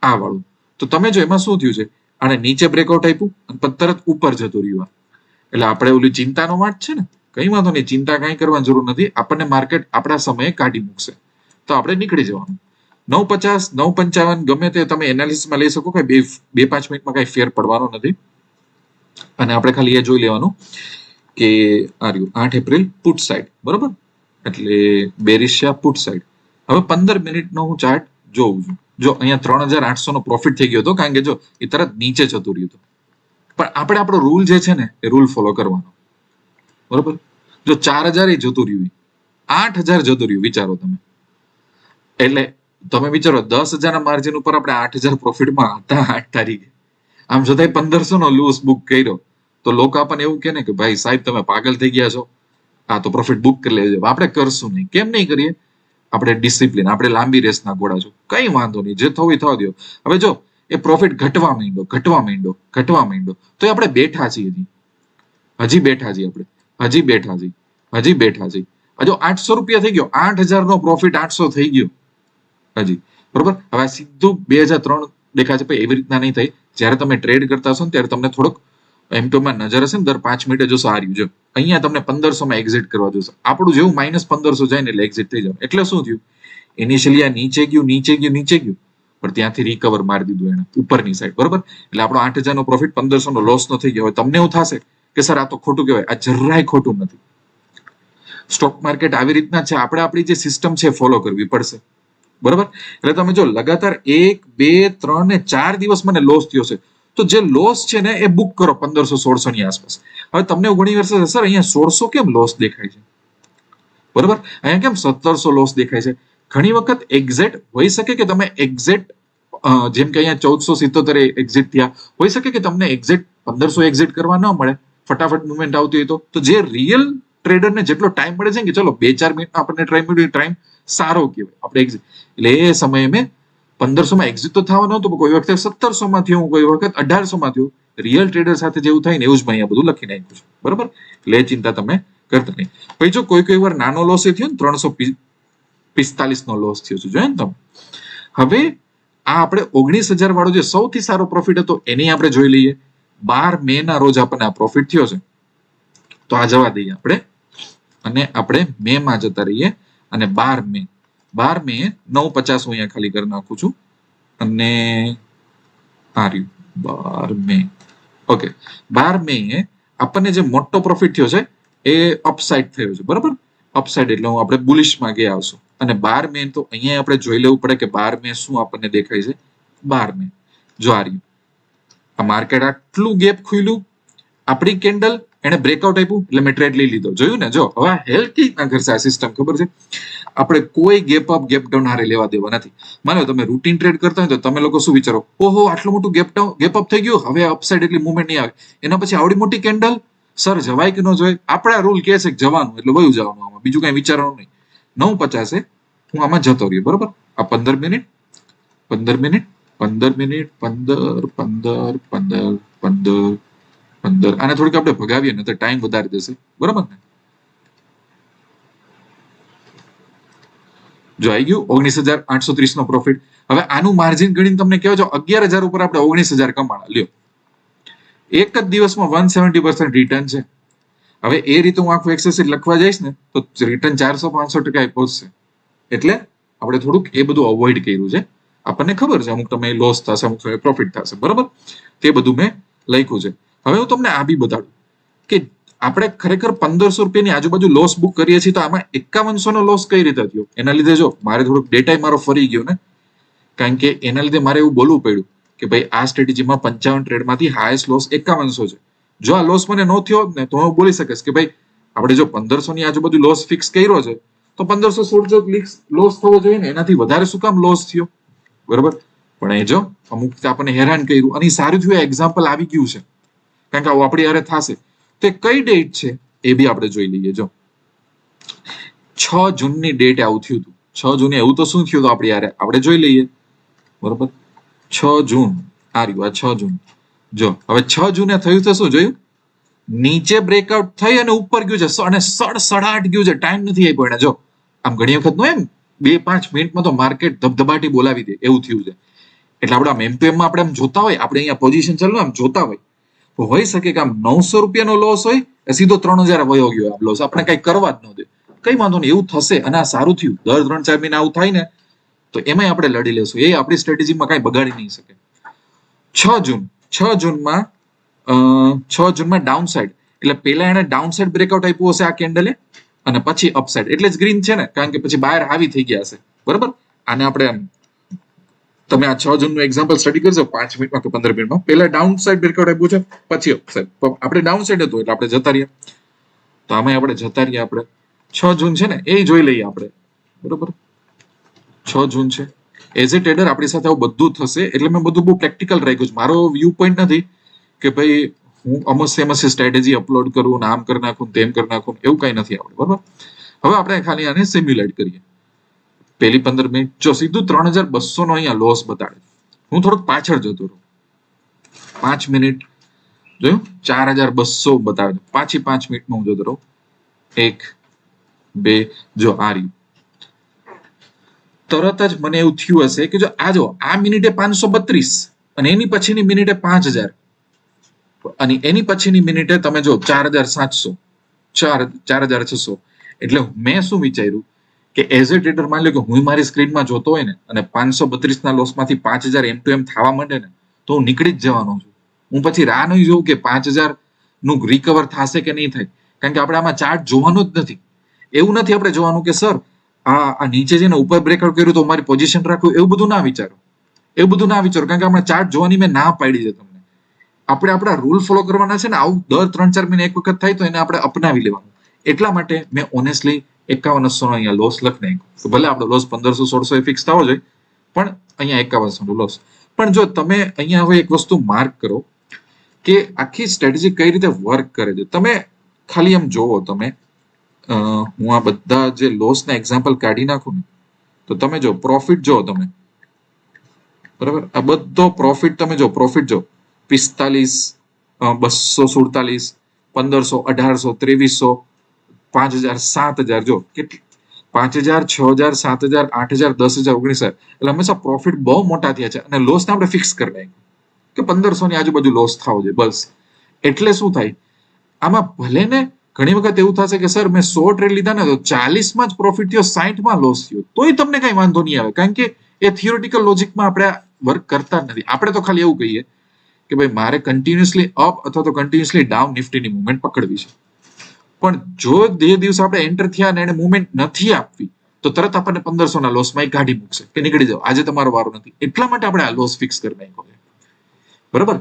આ વાળું. તો તમે જો એમાં શું થયું છે, આને નીચે બ્રેકઆઉટ આપ્યું અને તરત ઉપર જતું રહ્યું. એટલે આપણે ઓલી ચિંતાનો વાંટ છે ને, કઈ વાંધો નહીં, ચિંતા કઈ કરવાની જરૂર નથી. આપણને માર્કેટ આપણા સમયે કાઢી મૂકશે, તો આપણે નીકળી જવાનું. 9.50, 9.55 ગમે તે તમે એનાલિસિસમાં લઈ શકો કે 2-5 મિનિટમાં કઈ ફેર પડવાનો નથી. અને આપણે ખાલી એ જોઈ લેવાનું કે આ રહ્યું 8 એપ્રિલ પુટ સાઇડ. બરોબર. એટલે બેરિશિયા પુટ સાઇડ. હવે 15 મિનિટનો હું ચાર્ટ જોઉં છું. જો અહીંયા 3,800 નો પ્રોફિટ થઈ ગયો હતો, કારણ કે જો એ તરત નીચે જતું રહ્યું હતું. પણ આપણે આપણો રૂલ જે છે ને એ રૂલ ફોલો કરવાનો. બરોબર. જો 4,000 એ જતું રહ્યું, 8,000 જતું રહ્યું, વિચારો તમે. એટલે તમે વિચારો 10,000 ના માર્જિન ઉપર આપણે 8,000 પ્રોફિટમાં હતા 8 તારીખે. આમ છતાંય 1,500 નો લૂઝ બુક કર્યો. તો લોકો આપણને એવું કહે ને કે ભાઈ સાહેબ તમે પાગલ થઈ ગયા છો, આ તો પ્રોફિટ બુક કરી લેજો. આપણે કરશું નહીં. કેમ નહીં કરીએ? આપણે ડિસિપ્લિન, આપણે લાંબી રેસના ઘોડા છો. કઈ વાંધો નહીં, જે થવું થવા દો. હવે જો એ પ્રોફિટ ઘટવા માંડ્યો, તો આપણે બેઠા છીએ. હજી બેઠા છીએ. હજુ 800 રૂપિયા થઈ ગયો. 8,000 નો પ્રોફિટ 800 થઈ ગયો હજી. બરોબર. હવે સીધું 2003 દેખાય છે. એવી રીતના નહીં થાય. જ્યારે તમે ટ્રેડ કરતા હશો ને ત્યારે તમને થોડોક એમ તો નજર હશે ને, દર 5 મિનિટે જો સારું જો અહીંયા તમને 1,500 માં એક્ઝિટ કરવા જોશે. આપણું જેવું -1,500 જાય ને એટલે એક્ઝિટ થઈ જાય. એટલે શું થયું? ઇનિશિયલી આ નીચે ગયું, પણ ત્યાંથી રિકવર મારી દીધું એને ઉપરની સાઈડ. બરોબર. એટલે આપણો 8,000 નો પ્રોફિટ 1,500 નો લોસ નો થઈ ગયો. હવે તમને એવું થશે કે સર આ તો ખોટું કહેવાય. આ જરાય ખોટું નથી. સ્ટોક માર્કેટ આવી રીતના છે. આપણે આપણી જે સિસ્ટમ છે ફોલો કરવી પડશે. બરોબર. એટલે તમે જો લગાતાર 1, 2, 3 ને 4 દિવસ મને લોસ થયો છે, તો જે લોસ છે ને એ બુક કરો 1,500-1,600 ની આસપાસ. હવે તમને ઘણી વાર સર અહીંયા 1,600 કેમ લોસ દેખાય છે? બરોબર. અહીંયા કેમ 1,700 લોસ દેખાય છે? ઘણી વખત એક્ઝેક્ટ હોઈ શકે કે તમે એક્ઝેક્ટ જેમ કે અહીંયા 1,477 એક્ઝિટ થયા, હોઈ શકે કે તમને એક્ઝેક્ટ 1,500 એક્ઝિટ કરવા ન મળે, ફટાફટ મુવમેન્ટ આવતી હોય તો જે રિયલ ટ્રેડરને જેટલો ટાઈમ મળે છે કે ચલો 2-4 મિનિટ આપણને ટાઈમ સારો કહેવાય આપણે એક્ઝિટ. એટલે એ સમયે મેં 1,500 માં એક્ઝિટ તો થવાનો હતો, કોઈ વખતે 1,700 માં થયું, કોઈ વખત 1,800 માં થયું. રિયલ ટ્રેડર સાથે જેવું થાય ને એવું જ મેં અહીંયા બધું લખી નાખ્યું છે. બરોબર. એટલે એ ચિંતા તમે કરતા નહીં. પછી જો કોઈ વાર નાનો લોસ એ થયો ને 300 45 નો લોસ થયો છે. જોયું ને તમે? હવે આ આપણે 19,000 વાળો જે સૌથી સારો પ્રોફિટ હતો એની આપણે જોઈ લઈએ. 12 મે ના રોજ આપણને આ પ્રોફિટ થયો છે. તો આ જવા દઈએ આપણે અને આપણે મે માં જતા રહીએ અને 12 મે 9:50 હું અહીંયા ખાલી કરી નાખું છું અને આ રહ્યું 12 મે. ઓકે, 12 મે આપણને જે મોટો પ્રોફિટ થયો છે એ અપસાઇડ થયો છે. બરાબર, અપસાઇડ એટલે આપણે બુલિશમાં ગયા આવશું. અને 12 મે તો અહીંયા આપણે જોઈ લેવું પડે કે 12 મે શું આપણને દેખાય છે. 12 મે જો આ રહ્યું, આ માર્કેટ આટલું ગેપ ખુલ્યું, આપણી કેન્ડલ એને બ્રેકઆઉટ આપ્યું એટલે મેં ટ્રેડ લઈ લીધો. જોયું ને? જો હવે હેલ્પ કઈ રીતના કરશે આ સિસ્ટમ ખબર છે? આપણે કોઈ ગેપ અપ ગેપ ડાઉન હારે લેવા દેવા નથી. માનો તમે રૂટીન ટ્રેડ કરતા હોય તો તમે લોકો શું વિચારો, ઓહો આટલું મોટું ગેપ અપ થઈ ગયું, હવે અપસાઇડ એટલી મુવમેન્ટ નહીં આવે. એના પછી આવડી મોટી કેન્ડલ, સર જવાય કે ન જવાય? આપણા રૂલ કહે છે કે જવાનું એટલે વયું જવાનું, આમાં બીજું કઈ વિચારવાનું નહીં. 9:50 હું આમાં જતો રહ્યો. બરોબર, આ 15 મિનિટ 15 મિનિટ 15 મિનિટ 15 15 15 15 15 આને થોડીક આપણે ભગાવીએ ને તો ટાઈમ વધારે જશે. બરોબર ને? જો આવી ગયું 19,830 નો પ્રોફિટ. હવે આનું માર્જિન ગણીને તમને કહો છો 11,000 ઉપર આપણે 19,000 કમાણા લ્યો. એક જ દિવસમાં 170% રિટર્ન છે. હવે એ રીતે હું આખું એક્સેસ લખવા જઈશ ને તો રિટર્ન 400-500% પહોંચશે. એટલે આપણે થોડુંક એ બધું અવોઇડ કર્યું છે. આપણને ખબર છે અમુક તમે લોસ થશે, અમુક સમય પ્રોફિટ થશે. બરોબર, તે બધું મેં લખ્યું છે. હવે હું તમને આ બી બતાડું કે આપણે ખરેખર 1,500 રૂપિયાની આજુબાજુ લોસ બુક કરીએ છીએ તો આમાં 5100 નો લોસ કઈ રીતે થયો? એના લીધે જો મારે થોડુંક ડેટા મારો ફરી ગયો ને, કારણ કે એના લીધે મારે એવું બોલવું પડ્યું કે ભાઈ આ સ્ટ્રેટેજીમાં 55 ટ્રેડમાંથી હાઈએસ્ટ લોસ 5100 છે. જો આ લોસ મને ન થયો ને તો હું બોલી શકીશ કે ભાઈ આપણે જો 1,500 ની આજુબાજુ લોસ ફિક્સ કર્યો છે તો 1,516 લોસ થવો જોઈએ ને, એનાથી વધારે શું કામ લોસ થયો? બરોબર, પણ એ જો અમુક આપણને હેરાન કર્યું અને સારું થયું એક્ઝામ્પલ આવી ગયું છે, કારણ કે આવું આપણી હારે થશે. તે કઈ ડેટ છે એ બી આપણે જોઈ લઈએ. જો 6 જૂનની ડેટ આવું થયું હતું. 6 જૂને એવું તો શું થયું હતું આપણી હારે આપણે જોઈ લઈએ. બરોબર, 6 જૂન આ રહ્યું, આ 6 જૂન. જો હવે 6 જૂને થયું તો શું જોયું? નીચે બ્રેકઆઉટ થઈ અને ઉપર ગયું છે અને સડસડાટ ગયું છે. ટાઈમ નથી આપ્યો એને. જો આમ ઘણી વખત નું એમ 2-5 મિનિટમાં તો માર્કેટ ધબધબાટી બોલાવી દે એવું થયું છે. એટલે આપણે આમ એમ આપણે આમ જોતા હોય, આપણે અહીંયા પોઝિશન ચાલુ આમ જોતા હોય તો હોઈ શકે કે આમ 900 રૂપિયાનો લોસ હોય એ સીધો 3,000 વયો ગયો. આ લોસ આપણે કઈ કરવા જ ન દે. કઈ વાંધો નહીં, એવું થશે અને આ સારું થયું. દર 3-4 મહિના આવું થાય ને તો એમાંય આપણે લડી લેશું. એ આપણી સ્ટ્રેટેજીમાં કઈ બગાડી નહીં શકે. 6 જૂનમાં 6 જૂનમાં ડાઉન સાઇડ એટલે પેલા એને ડાઉન સાઇડ બ્રેકઆઉટ આપ્યું હશે આ કેન્ડલે અને પછી અપસાઇડ એટલે જ ગ્રીન છે ને, કારણ કે પછી બહાર હાવી થઈ ગયા હશે. બરોબર, આને આપણે તમે આ 6 જૂનનું એક્ઝામ્પલ સ્ટડી કરજો 5 મિનિટમાં કે 15 મિનિટમાં. પહેલા ડાઉન સાઇડ બ્રેકઆઉટ આપ્યું છે, પછી અપસાઇડ. આપણે ડાઉન સાઇડ હતું એટલે આપણે જતા રહ્યા. તો આમાં આપણે જતા રહ્યા. આપણે 6 જૂન છે ને એ જોઈ લઈએ આપણે. બરોબર, 6 જૂન છે. એઝ એ ટ્રેડર આપણી સાથે આવું બધું થશે એટલે મેં બધું બહુ પ્રેક્ટિકલ રાખ્યું છે. મારો વ્યૂ પોઈન્ટ નથી કે ભાઈ હું અમસ્ય સ્ટ્રેટેજી અપલોડ કરું, આમ કરી નાખું, તેમ કરી નાખું, એવું કઈ નથી આપણે. બરોબર, હવે આપણે ખાલી આને સિમ્યુલેટ કરીએ. પહેલી 15 મિનિટ જો સીધું 3,200 નો અહીંયા લોસ બતાડે. હું થોડુંક પાછળ જતો રહું. 5 મિનિટ જોયું 4,200 બતાવે. પાછી 5 મિનિટમાં હું જતો રહું. 1 2 જો આ રહ્યું. તરત જ મને એવું થયું હશે કે જો આ મિનિટે 532 અને એની પછીની મિનિટે 5,000 અને એની પછીની મિનિટે તમે જો 4,700 4,600. એટલે મેં શું વિચાર્યું કે એઝ એ ટ્રેડર માની લો કે હું મારી સ્ક્રીનમાં જોતો હોય ને અને 532 ના લોસમાંથી 5,000 એમ ટુ એમ થવા માંડે ને તો હું નીકળી જ જવાનો છું. હું પછી રાહ નહીં જોઉં કે 5,000 નું રિકવર થશે કે નહીં થાય, કારણ કે આપણે આમાં ચાર્ટ જોવાનું જ નથી. એવું નથી આપણે જોવાનું કે સર આ નીચે જઈને ઉપર બ્રેકઆઉટ કર્યું તો મારી પોઝિશન રાખવું, એવું બધું ના વિચારો. કારણ કે આપણે ચાર્ટ જોવાની મેં ના પાડી છે તમને. આપણે આપણા રૂલ ફોલો કરવાના છે ને, આવું દર 3-4 મહિને એક વખત થાય તો એને આપણે અપનાવી લેવાનું. એટલા માટે મેં ઓનેસ્ટલી 5100 નો અહીંયા લોસ લખી નાખ્યો. ભલે આપણો લોસ 1,500-1,600 ફિક્સ થવો જોઈએ, પણ અહીંયા 5100 નો લોસ. પણ જો તમે અહીંયા હવે એક વસ્તુ માર્ક કરો કે આખી સ્ટ્રેટેજી કઈ રીતે વર્ક કરે છે. તમે ખાલી એમ જોવો, તમે હું આ બધા જે લોસના એક્ઝામ્પલ કાઢી નાખું ને તો તમે જો પ્રોફિટ જો તમે. બરાબર, આ બધો પ્રોફિટ તમે જો. પ્રોફિટ જો 45, 247, 1,500, 1,800, 2,300, 5,000, 7,000 જો કેટલી 5,000, 6,000, 7,000, 8,000, 10,000, 19,000 એટલે હંમેશા પ્રોફિટ બહુ મોટા થયા છે અને લોસને આપણે ફિક્સ કરી નાખ્યું કે 1,500 ની આજુબાજુ લોસ થવો જોઈએ બસ. એટલે શું થાય આમાં ભલે ને ઘણી વખત એવું થશે કે સર મેં 100 ટ્રેડ લીધા ને તો 40 માં જ પ્રોફિટ થયો, 60 માં લોસ થયો, તોય તમને કઈ વાંધો નહીં આવે, કારણ કે એ થિયોરિટિકલ લોજિકમાં આપણે વર્ક કરતા જ નથી. આપણે તો ખાલી એવું કહીએ કે ભાઈ મારે કન્ટિન્યુઅસલી અપ અથવા તો કન્ટિન્યુઅસલી ડાઉન નિફ્ટીની મુવમેન્ટ પકડવી છે. પણ જો જે દિવસે આપણે એન્ટર થયા અને એને મુવમેન્ટ નથી આપવી તો તરત આપણને 1,500 ના લોસમાં કાઢી મૂકશે કે નીકળી જાઓ, આજે તમારો વારો નથી. એટલા માટે આપણે આ લોસ ફિક્સ કરી નાખ્યો છે. બરાબર?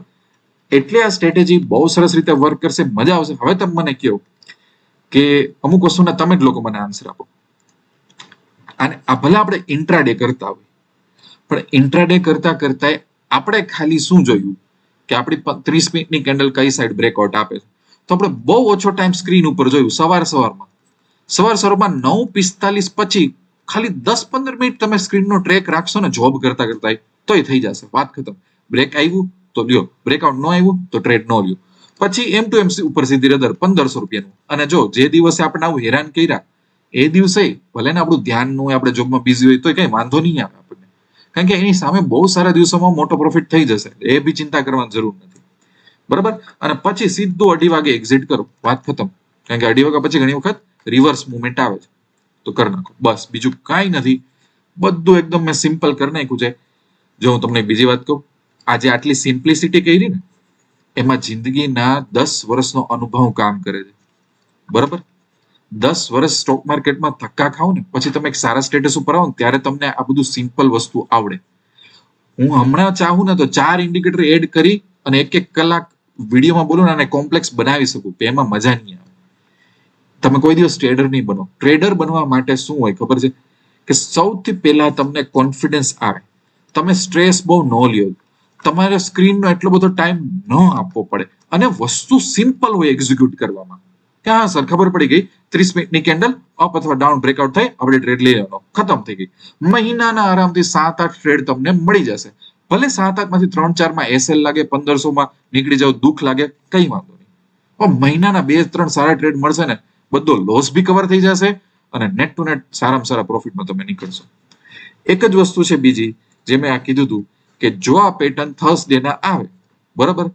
એટલે આ સ્ટ્રેટેજી બહુ સરસ રીતે વર્ક કરશે, મજા આવશે. હવે તમે મને કહો કે અમુક વસ્તુના તમે જ લોકો મને આન્સર આપો. અને આ ભલે આપણે ઇન્ટ્રાડે કરતા હોય, પણ ઇન્ટ્રાડે કરતા કરતા આપણે ખાલી શું જોયું કે આપણી 30 મિનિટની કેન્ડલ કઈ સાઈડ બ્રેકઆઉટ આપે છે, તો આપણે બહુ ઓછો ટાઈમ સ્ક્રીન ઉપર જોયું સવારમાં 9:45 પછી ખાલી 10-15 મિનિટ તમે સ્ક્રીનનો ટ્રેક રાખશો ને જોબ કરતા કરતા, તોય થઈ જશે, વાત ખતમ. બ્રેક આવ્યું તો લ્યો, બ્રેકઆઉટ ન આવ્યું તો ટ્રેડ ન લ્યો. પછી એમ ટુ એમ ઉપર સીધી રદર 1,500 રૂપિયાનું. અને જો જે દિવસે આપણે આવું હેરાન કર્યા એ દિવસે ભલે ને આપણું ધ્યાન ન હોય, આપણે જોબમાં બિઝી હોય, તો કઈ વાંધો નહીં આવે આપણને, કારણ કે એની સામે બહુ સારા દિવસોમાં મોટો પ્રોફિટ થઈ જશે, એ બી ચિંતા કરવાની જરૂર નથી. બરાબર? અને પછી સીધું 2:30 વાગે એક્ઝિટ કરો, વાત ખતમ. કારણ કે 2:30 વાગ્યા પછી ઘણી વખત રિવર્સ મુવમેન્ટ આવે છે, તો કરી નાખો બસ. બીજું કાંઈ નથી, બધું એકદમ મેં સિમ્પલ કરી નાખ્યું છે. જો હું તમને બીજી વાત કહું, આજે આટલી સિમ્પ્લિસિટી કરી ને એમાં જિંદગીના 10 વર્ષનો અનુભવ કામ કરે છે. બરાબર? 10 વર્ષ સ્ટોક માર્કેટમાં ધક્કા ખાવ ને પછી તમે એક સારા સ્ટેટસ ઉપર આવો ને ત્યારે તમને આ બધું સિમ્પલ વસ્તુ આવડે. હું હમણાં ચાહું ને તો 4 ઇન્ડિકેટર એડ કરી અને 1-1 કલાક વિડીયોમાં બોલું ને અને કોમ્પ્લેક્સ બનાવી શકું, એમાં મજા નહીં આવે. તમે કોઈ દિવસ ટ્રેડર નહીં બનો. ટ્રેડર બનવા માટે શું હોય ખબર છે કે સૌથી પહેલા તમને કોન્ફિડન્સ આવે, તમે સ્ટ્રેસ બહુ ન લ્યો, તમારે સ્ક્રીનનો એટલો બધો ટાઈમ ન આપવો પડે અને વસ્તુ સિમ્પલ હોય એક્ઝિક્યુટ કરવામાં. કે હા સર ખબર પડી ગઈ, 30 મિનિટની કેન્ડલ અપ અથવા ડાઉન બ્રેકઆઉટ થાય, આપણે ટ્રેડ લઈ લેવાનો, ખતમ થઈ ગઈ. મહિનાના આરામથી 7-8 ટ્રેડ તમને મળી જશે. ભલે 7-8 માંથી 3-4 માં એસએલ લાગે, 1,500 માં નીકળી જાવ, દુઃખ લાગે, કઈ વાંધો નહીં. પણ મહિનાના 2-3 સારા ટ્રેડ મળશે ને, બધો લોસ બી કવર થઈ જશે અને નેટ ટુ નેટ સારામાં સારા પ્રોફિટમાં તમે નીકળશો. એક જ વસ્તુ છે બીજી, જે મેં આ કીધું હતું કે જો આ પેટર્ન થર્સડે ના આવે, બરાબર,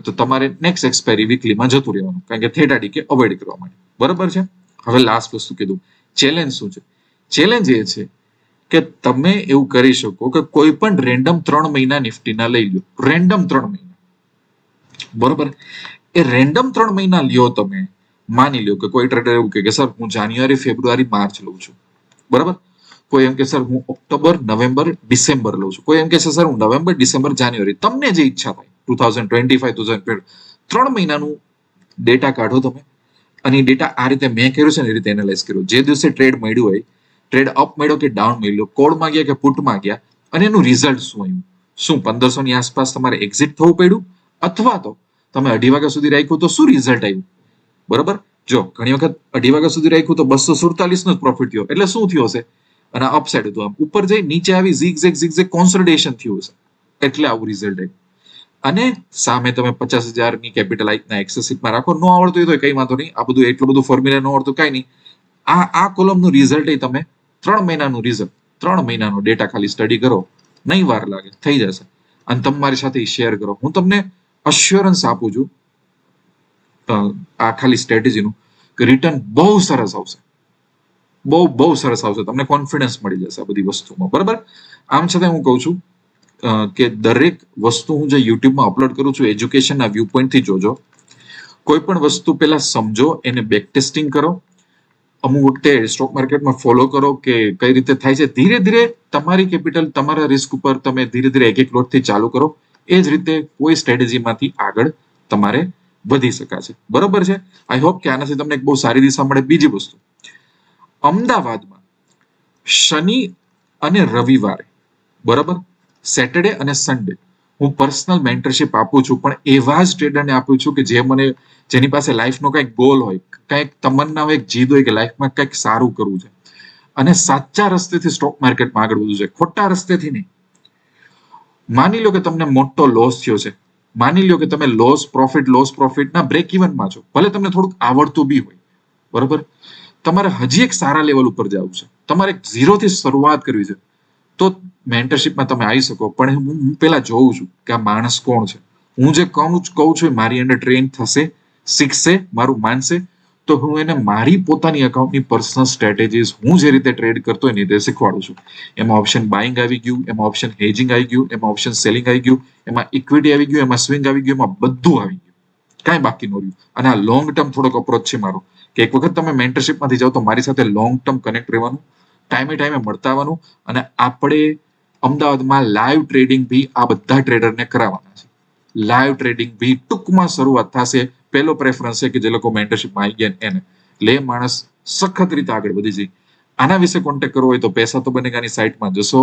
તો તમારે નેક્સ્ટ એક્સપાયરી વીકલીમાં જતું રહેવાનું, કારણ કે થેટા ડીકે અવોઇડ કરવા માટે. બરાબર છે? હવે લાસ્ટ વસ્તુ કીધું, ચેલેન્જ શું છે? ચેલેન્જ એ છે કે તમે એવું કરી શકો કે કોઈ પણ રેન્ડમ 3 મહિના નિફ્ટીના લઈ લો, રેન્ડમ 3 મહિના. બરોબર? એ રેન્ડમ 3 મહિના લ્યો તમે. માની લો કે કોઈ ટ્રેડર એવું કે સર હું જાન્યુઆરી, ફેબ્રુઆરી, માર્ચ લઉં છું. બરાબર? કોઈ એમ કે સર હું ઓક્ટોબર, નવેમ્બર, ડિસેમ્બર લઉં છું. કોઈ એમ કે છે સર હું નવેમ્બર, ડિસેમ્બર, જાન્યુઆરી. તમને જે ઈચ્છા થાય 2025, 2020 3 મહિનાનું ડેટા કાઢો તમે. અને એ ડેટા આ રીતે મેં કર્યું છે ને એ રીતે એનાલાઇઝ કર્યું. જે દિવસે ટ્રેડ મળ્યું હોય, ટ્રેડ અપ મળ્યો કે ડાઉન મળ્યો, કોલમાં ગયા કે પુટમાં ગયા, અને એનું રિઝલ્ટ શું આવ્યું. શું 1,500 ની આસપાસ તમારે એક્ઝિટ થવું પડ્યું, અથવા તો તમે 2:30 વાગ્યા સુધી રાખ્યું તો શું રિઝલ્ટ આવ્યું. બરોબર? જો ઘણી વખત 2:30 વાગ્યા સુધી રાખ્યું તો 247 નો જ પ્રોફિટ થયો, એટલે શું થયું હશે, અને અપસાઇડ હતું, આમ ઉપર જઈ નીચે આવી ઝીગઝેગ કોન્સોલિડેશન થયું હશે, એટલે આવું રિઝલ્ટ આવ્યું. અને સામે તમે 50,000 ની કેપિટલ એક્સેસમાં રાખો, ન આવડતું હોય તો કઈ વાંધો નહીં, આ બધું એટલું બધું ફોર્મ્યુલા ન આવડતું કઈ નહીં. આ કોલમનું રિઝલ્ટ તમે 3 મહિનાનું રિઝલ્ટ, 3 મહિનાનો ડેટા ખાલી સ્ટડી કરો, નહીં વાર લાગે, થઈ જશે. અને તમારી સાથે શેર કરો. હું તમને અશ્યોરન્સ આપું છું આ ખાલી સ્ટ્રેટેજીનું કે રિટર્ન બહુ સરસ આવશે, બહુ સરસ આવશે. તમને કોન્ફિડન્સ મળી જશે આ બધી વસ્તુમાં. બરાબર? આમ છતાં હું કહું છું કે દરેક વસ્તુ હું જે યુટ્યુબમાં અપલોડ કરું છું એજ્યુકેશનના વ્યૂ પોઈન્ટથી જોજો. કોઈ પણ વસ્તુ પહેલા સમજો, એને બેક ટેસ્ટિંગ કરો, અમુક વખતે સ્ટોક માર્કેટમાં ફોલો કરો કે કઈ રીતે થાય છે. ધીરે ધીરે તમારી કેપિટલ તમારા રિસ્ક ઉપર તમે ધીરે ધીરે એક લોટથી ચાલુ કરો. એ જ રીતે કોઈ સ્ટ્રેટેજીમાંથી આગળ તમારે વધી શકાશે. બરોબર છે? આઈ હોપ કે આનાથી તમને એક બહુ સારી દિશા મળે. બીજી વસ્તુ, અમદાવાદમાં શનિ અને રવિવારે, બરાબર, સેટરડે અને સન્ડે હું પર્સનલ મેન્ટરશિપ આપું છું, પણ એવા જ ટ્રેડરને આપું છું કે જેની પાસે લાઈફનો કંઈક ગોલ હોય, કંઈક તમન્ના હોય, જીદ હોય કે લાઈફમાં કંઈક સારું કરવું છે અને સાચા રસ્તેથી સ્ટોક માર્કેટમાં આગળ વધવું છે, ખોટા રસ્તેથી નહીં. માની લો કે તમને મોટો લોસ થયો છે, માની લો કે તમે લોસ પ્રોફિટના બ્રેક ઇવનમાં છો, ભલે તમને થોડુંક આવડતું બી હોય, બરોબર, તમારે હજી એક સારા લેવલ ઉપર જવું છે, તમારે એક ઝીરોથી શરૂઆત કરવી છે, તો મેન્ટરશિપમાં તમે આવી શકો. પણ હું પેલા જોઉં છું કે આ માણસ કોણ છે. હું જે કહું છું મારી અંદર ટ્રેન થશે, શીખશે, મારું માનશે, તો હું એને મારી પોતાની અકાઉન્ટની પર્સનલ સ્ટ્રેટેજીસ હું જે રીતે ટ્રેડ કરતો હોય ને તે શીખવાડું છું. એમાં ઓપ્શન બાઇંગ આવી ગયું, એમાં ઓપ્શન હેજિંગ આવી ગયું, એમાં ઓપ્શન સેલિંગ આવી ગયું, એમાં ઇક્વિટી આવી ગયું, એમાં સ્વિંગ આવી ગયું, એમાં બધું આવી ગયું, કાંઈ બાકી ન રહ્યું. અને આ લોંગ ટર્મ થોડોક અપ્રોચ છે મારો, કે એક વખત તમે મેન્ટરશિપમાંથી જાઓ તો મારી સાથે લોંગ ટર્મ કનેક્ટ રહેવાનું, ટાઈમે ટાઈમે મળતા આવવાનું. અને આપણે અમદાવાદમાં લાઈવ ટ્રેડિંગ બી આ બધા ટ્રેડરને કરાવવાના છે. લાઈવ ટ્રેડિંગ બી ટૂંકમાં શરૂઆત થશે. પહેલો પ્રેફરન્સ છે કે જે લોકો મેન્ટરશિપમાં આવી ગયા એને, એટલે એ માણસ સખત રીતે આગળ વધી જાય. આના વિશે કોન્ટેક્ટ કરવો હોય તો પૈસા તો બનેગાની સાઇટમાં જશો,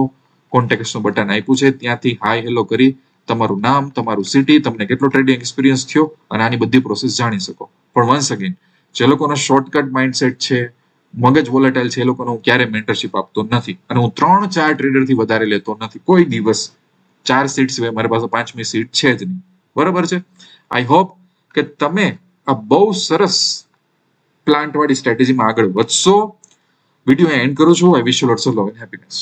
કોન્ટેક્ટનું બટન આપ્યું છે, ત્યાંથી હાય હેલો કરી તમારું નામ, તમારું સિટી, તમને કેટલો ટ્રેડિંગ એક્સપિરિયન્સ થયો અને આની બધી પ્રોસેસ જાણી શકો. પણ વન્સ અગેન, જે લોકોનો શોર્ટકટ માઇન્ડસેટ છે, મગજ વોલેટાઇલ છે, એ લોકોને હું ક્યારે મેન્ટરશિપ આપતો નથી. અને હું 3-4 ટ્રેડરથી વધારે લેતો નથી કોઈ દિવસ. 4 સીટ સિવાય મારી પાસે 5મી સીટ છે જ નહીં. બરાબર છે. આઈ હોપ કે તમે આ બહુ સરસ પ્લાન્ટ વાળી સ્ટ્રેટેજીમાં આગળ વધશો. વિડીયો એન્ડ કરું છું. I wish you lots of love and happiness.